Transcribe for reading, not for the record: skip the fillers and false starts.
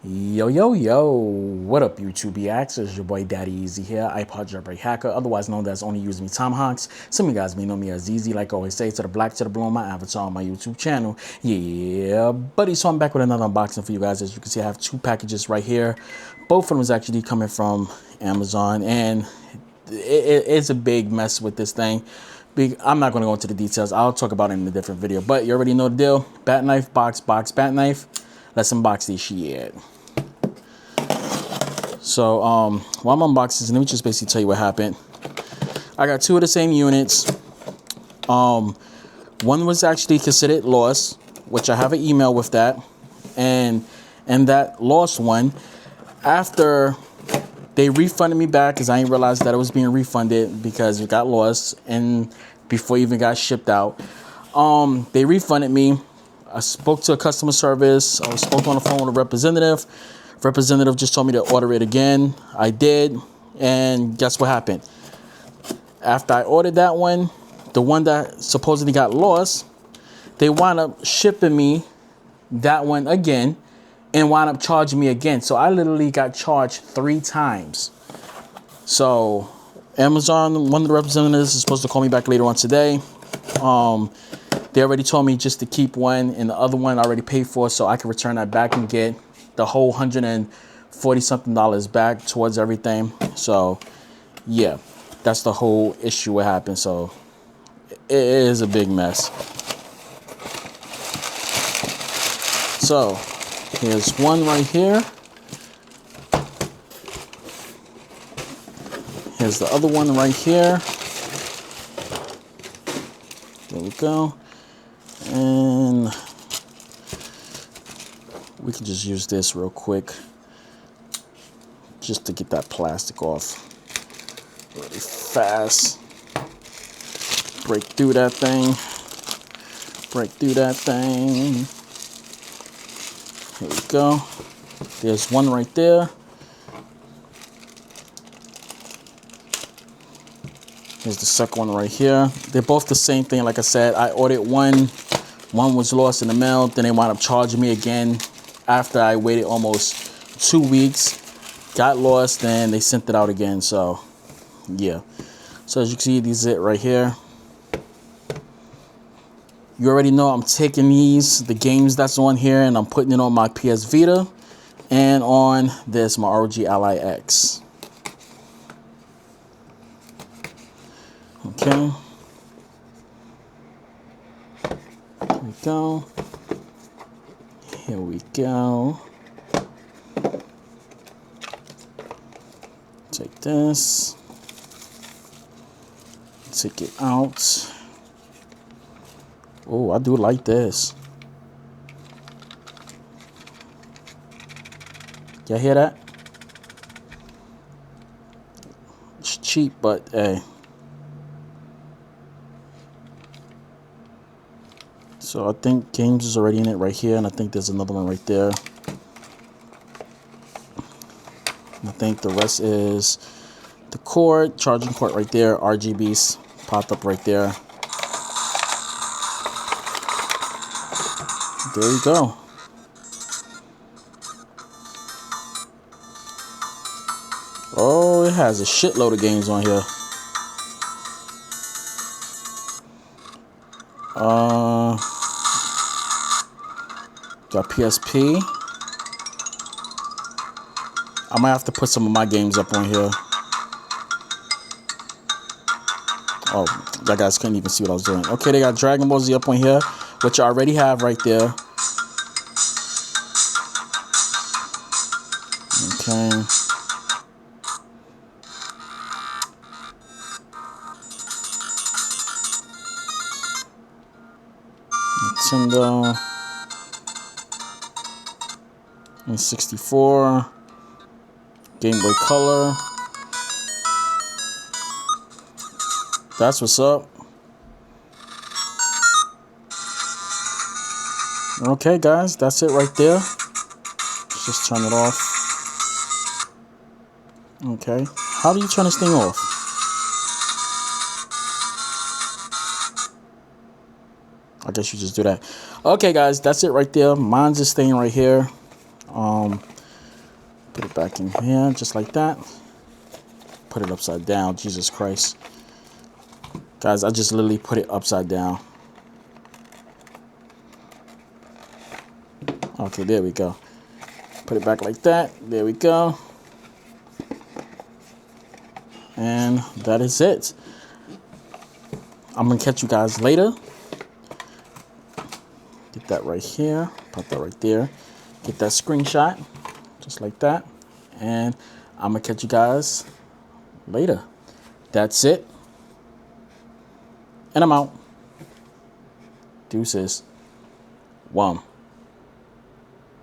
Yo, what up YouTube reacts? It's your boy Daddy Easy here, iPod jailbreak hacker, otherwise known as Only Use Me Tomahawks. Some of you guys may know me as Easy, like I always say, to the black to the blue on my avatar on my YouTube channel. Yeah, buddy, so I'm back with another unboxing for you guys. As you can see, I have two packages right here. Both of them is actually coming from Amazon, and it's a big mess with this thing. I'm not going to go into the details. I'll talk about it in a different video, but you already know the deal. Bat knife, box, bat knife. Let's unbox this shit. So while I'm unboxing, let me just basically tell you what happened. I got two of the same units. One was actually considered lost, which I have an email with that, and that lost one, after they refunded me back, because I didn't realize that it was being refunded because it got lost and before it even got shipped out. They refunded me. I spoke to a customer service. I spoke on the phone with a representative. Representative just told me to order it again. I did, and guess what happened? After I ordered that one, the one that supposedly got lost, they wound up shipping me that one again and wound up charging me again. So I literally got charged 3 times. So Amazon, one of the representatives is supposed to call me back later on today. They already told me just to keep one, and the other one I already paid for, so I can return that back and get the whole $140 something back towards everything. So yeah, that's the whole issue what happened. So it is a big mess. So here's one right here. Here's the other one right here. There we go. And we can just use this real quick just to get that plastic off really fast. Break through that thing. Break through that thing. Here we go. There's one right there. Here's the second one right here. They're both the same thing. Like I said, I ordered one. One was lost in the mail. Then they wound up charging me again after I waited almost 2 weeks. Got lost, and they sent it out again. So yeah. So as you can see, this is it right here. You already know I'm taking the games that's on here, and I'm putting it on my PS Vita and on this, my ROG Ally X. Okay. Here we go. Here we go. Take this. Take it out. Oh, I do like this. Y'all hear that? It's cheap, but hey. So I think games is already in it right here, and I think there's another one right there. I think the rest is the cord, charging port right there, RGBs popped up right there. There you go. Oh, it has a shitload of games on here. Got PSP. I might have to put some of my games up on here. Oh, you guys couldn't even see what I was doing. Okay, they got Dragon Ball Z up on here, which I already have right there. Okay. Nintendo. And 64. Game Boy Color. That's what's up. Okay, guys, that's it right there. Let's just turn it off. Okay. How do you turn this thing off? I guess you just do that. Okay, guys, that's it right there. Mine's just staying right here. Put it back in here, just like that. Put it upside down, Jesus Christ. Guys, I just literally put it upside down. Okay, there we go. Put it back like that. There we go. And that is it. I'm going to catch you guys later. Get that right here. Put that right there. Get that screenshot. Just like that. And I'm going to catch you guys later. That's it. And I'm out. Deuces. One.